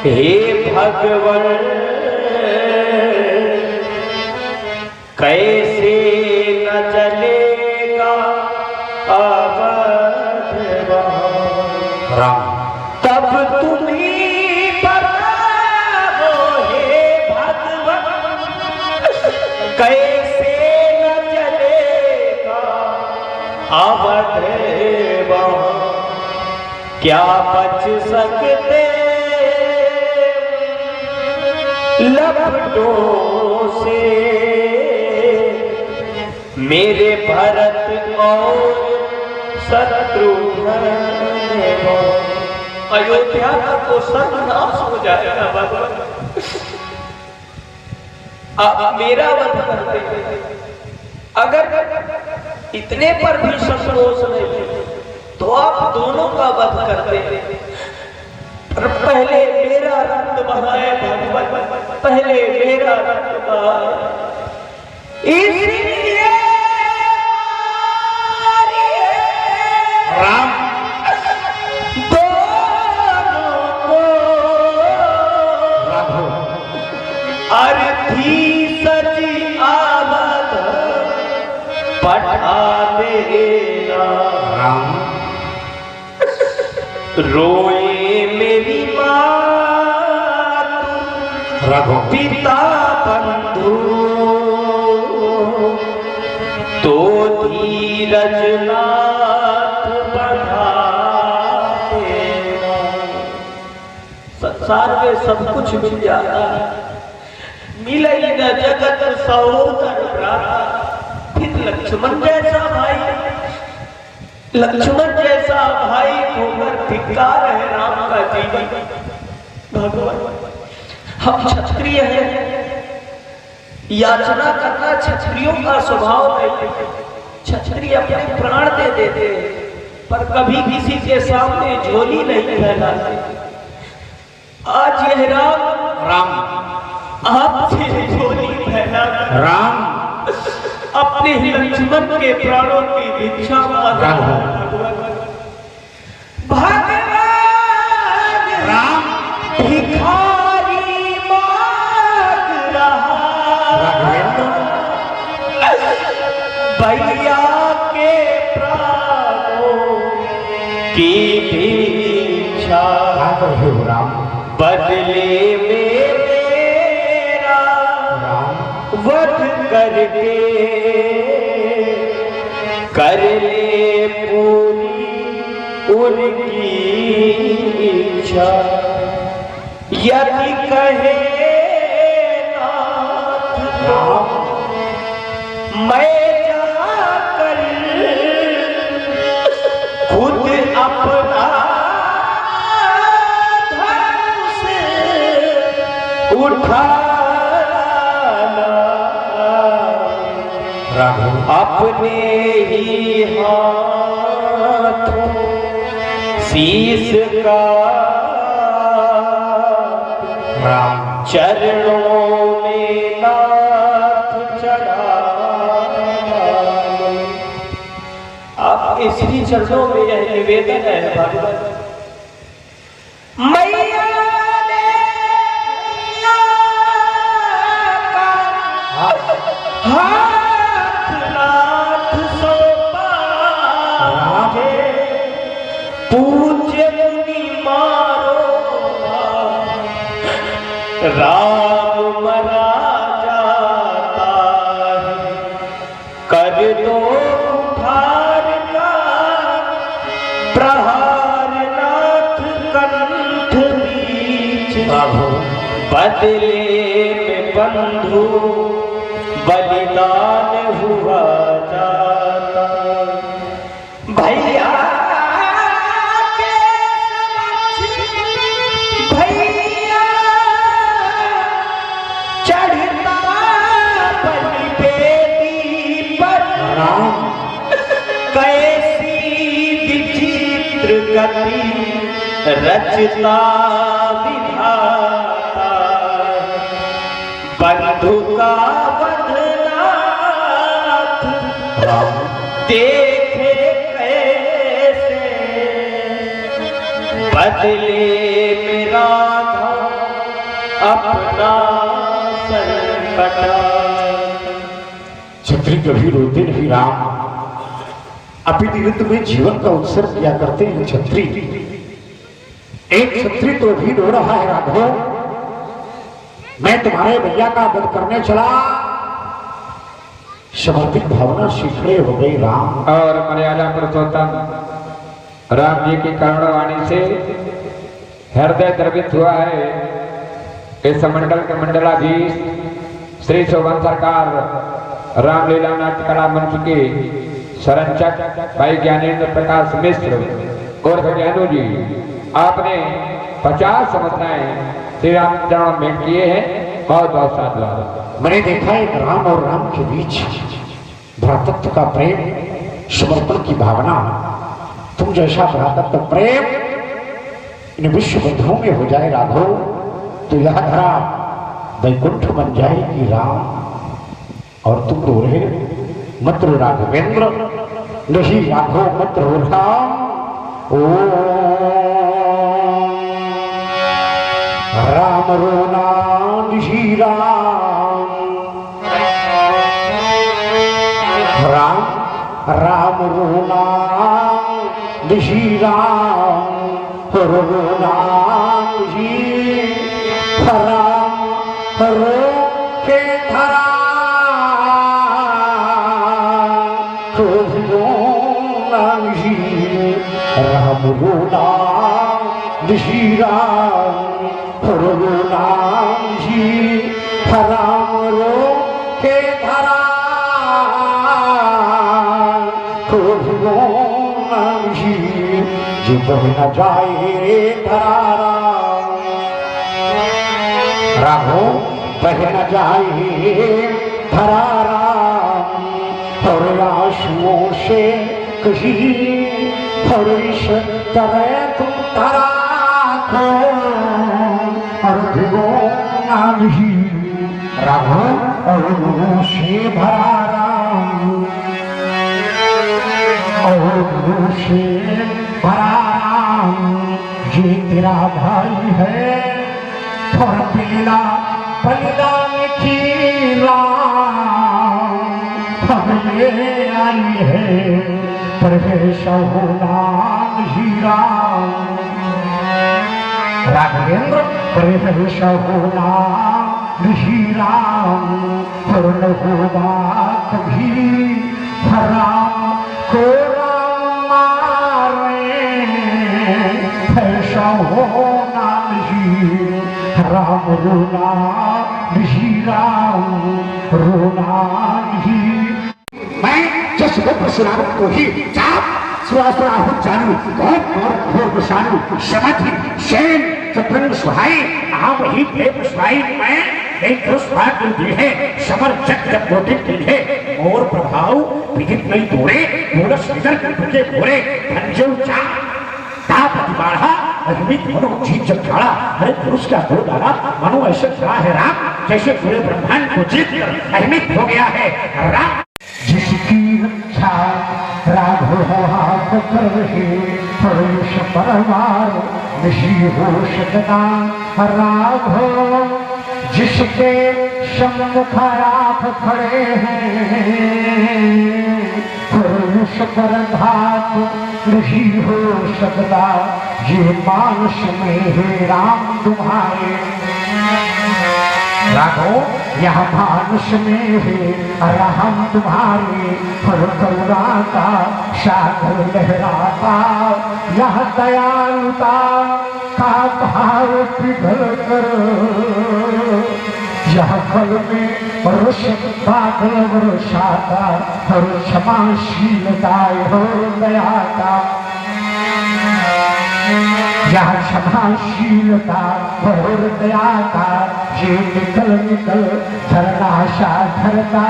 हे भगवान, कैसे न चलेगा अवध राम। तब तुम ही बताओ हे भगवान, कैसे न चलेगा अवध, क्या बच सकते लपटों से मेरे भरत और शत्रुघ्न, अयोध्या का तो सर्वनाश हो जाएगा भगवान, आप मेरा वध कर देंगे। अगर इतने पर भी संतोष नहीं तो आप दोनों का वध कर देंगे, पर पहले मेरा रक्त बहाए भगवान, पहले मेरा रक्त बहाए। इसलिए राम दोनों को अर्थी सजी आवत पठा देना, राम रोए मेरी माँ रघु पिता बंधु, तो धीरज नाथ बढ़ा देना। संसार में सब कुछ मिल जाता है, मिले न जगत सहोदर भ्राता, फिर लक्ष्मण जैसा भाई, लक्ष्मण जैसा भाई होकर धिक्कार है राम का जीवन। भगवान हम क्षत्रिय हैं, याचना करना क्षत्रियों का स्वभाव नहीं, क्षत्रिय अपने प्राण दे देते पर कभी किसी के सामने झोली नहीं फैलाते। आज यह राम आपसे झोली फैला राम अपने ही लक्ष्मण के प्राणों की भिक्षा मांगा। भगवान राम भिखारी मांग रहा, भैया के प्राणों की भिक्षा, राम बदले में मेरा वध करके कर ले पूरी उनकी इच्छा। यदि कहे नाथ मैं जाकर खुद अपना धनुष उठाना, राघव अपना अपने ही हाथों शीश का चरणों में नाथ चढ़ा। आप इसी चरणों में यह निवेदन है भगवान। मैया ने हाथ नाथ सौंपा है, पूज्य मुनि मारो राम मरा जाता है, कर दो उधार का प्रहार नाथ कंठ बीच, बदले में बंधु बलिदान हुआ जाता। भैया के समक्ष भैया चढ़ता बलि बेदी पर, कैसी विचित्र गति रचता विधाता। बंधु का देखे कैसे बदले में राधा अपना संकट। छत्री कभी रोते नहीं राम, अपितु युद्ध में जीवन का उत्सर्ग किया करते हैं छत्री। एक छत्री तो भी रो रहा है राघव, मैं तुम्हारे भैया का वध करने चला, समर्पित भावना शिखरे हो गई राम। और मर्यादा पुरुषोत्तम राम जी की करुणावाणी से हृदय द्रवित हुआ है। इस मंडल के मंडलाधीश श्री शोभन सरकार रामलीला नाट्य कला मंच के संरक्षक भाई ज्ञानेन्द्र प्रकाश मिश्र और ज्ञानू जी, आपने 50 समस्याएं श्री राम चरण में किए हैं। बहुत बहुत साधुवाद। मैंने देखा है राम और राम के बीच भ्रातृत्व का प्रेम, समर्पण की भावना। तुम जैसा भ्रातृत्व प्रेम इन विश्व बंधुओं में हो जाए राघव, तो यह धरा वैकुंठ बन जाएगी राम। और तुम रो रहे मत रो राघवेंद्र, नहीं राघव मत रो राम। राम रोना निशी राम, राम राम रोना निशी राम, रोना निशी राम रो के धरा, रोना निशी राम रोना निशी राम, राम जी राम रो के धरा, राम जी जो बह न जाए धरा, राघो बह न जाए धरा राम। और आंसुओं से कहीं हरीश करे तुम धरा और नाम ही राघव और से भरा राम, और से भरा राम। ये तेरा भाई है और पीला बलिदान की राम, हम ये आई है प्रवेश हो नाम ही राम। राघवेंद्र प्रवेश होना ऋषि राम, पूर्ण होगा कभी राम को राम मारे, ऐसा होना ऋषि राम रोना ऋषि राम रोना ऋषि। मैं जिस परशुराम को ही चाप सुरासुराहु जानू, घोर घोर समझ सेन चतुरंग सुहाई, आप ही देव सुहाई मैं एक पुष्पाग्र दी है समर चक्र कोटिक दी है और प्रभाव विदित नहीं तोड़े मूल श्रीधर के भोरे धनजो चा तापति बाढ़ा अद्भुत मनो जीत जब खड़ा। अरे पुरुष का दो डाला मनो ऐसे खड़ा है राम जैसे पूरे ब्रह्मांड को जीत कर अहिमित हो गया है राम। जिसकी रक्षा राघव हाथ कर रहे परुष परवार ऋषि हो सदा राघव जिसके सम्मुख आप खड़े हैं पुरुष पर घात ऋषि हो सकदा ये मानस में है राम तुम्हारे राघव यह मानुष में है राम तुम्हारे हर करुणा का सागर लहराता यह दयालुता का भाव पिघल कर यह कल में वर्ष बादल वर्षाता हर क्षमाशीलता हर दया का यह क्षमाशीलता और दया का ये निकल निकल झरना सा झरता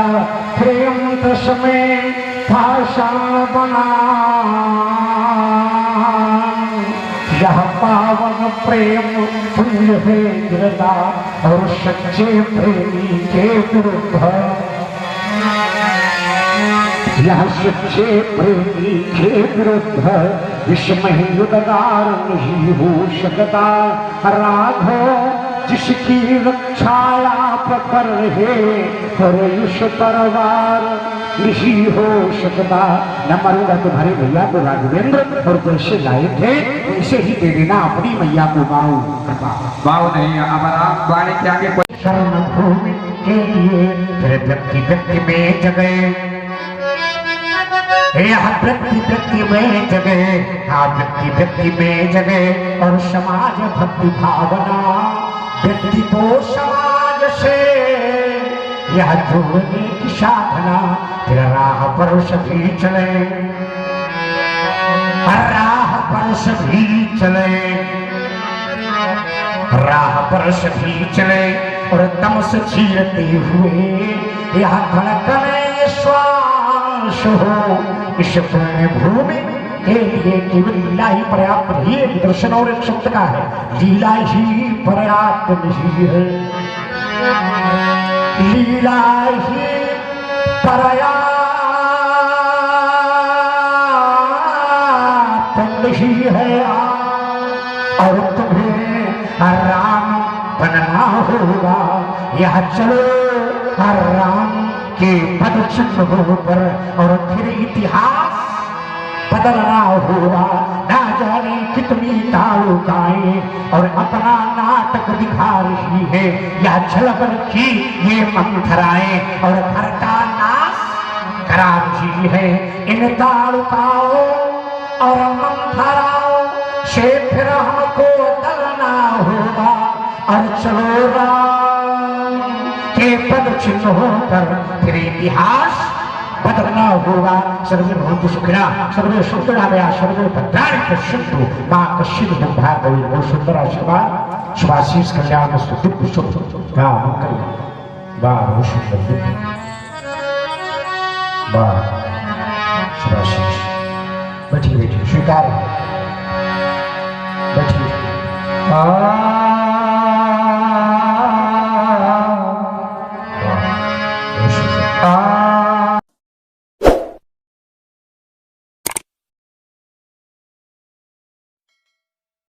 प्रेम रस में भाषण बना यह पावन प्रेम पुण्य है गिरदा और सच्चे प्रेमी के विरुद्ध यह सच्चे प्रेमी के विरुद्ध विषमय युद्धगार नहीं हो सकता राघव जिसकी रक्षा आप कर रहे हरुष तरवार नहीं हो सकता। न मरूंगा तुम्हारे भैया को राघवेंद्र और जैसे लाए थे वैसे ही दे देना अपनी मैया को बाऊ बाऊ नहीं अब राम वाणी के आगे कोई शरण भूमि के लिए फिर व्यक्ति व्यक्ति में जगह व्यक्ति व्यक्ति में जगह हाँ व्यक्ति व्यक्ति में जगह और समाज भक्ति भावना व्यक्ति को समाज से यह जोड़ने की साधना फिर राह पर सभी चले राह पर सभी चले राह पर सभी चले और दम से चीरते हुए यह धड़कने श्वास हो इस पुण्य भूमि के लिए केवल लीला ही पर्याप्त नहीं है। दर्शन और एक शब्द का है लीला ही पर्याप्त नहीं है लीला ही पर्याप्त नहीं है और तुम्हें राम बनना होगा यह चलो राम के पद चिन्हों पर और फिर इतिहास बदलना होगा। ना जाने कितनी तालुकाएं और अपना नाटक दिखा रही है या झलक की ये मंथराएं और घर का नाश करा रही है इन तालुकाओं और मंथराओं से फिर हमको दलना होगा और चलो राम के पद चिन्हों पर फिर इतिहास बदलना होगा। सर्वे भवन्तु सुखिनः सर्वे सुखिनः सर्वे भद्राणि पश्यन्तु मां कश्चित् दुर्भाग्यं भवेत्। बहुत सुंदर आशीर्वाद शुभाशीष कल्याण स्तुति शुभ का मंगल वाह बहुत सुंदर वाह शुभाशीष बैठिए बैठिए स्वीकार बैठिए आ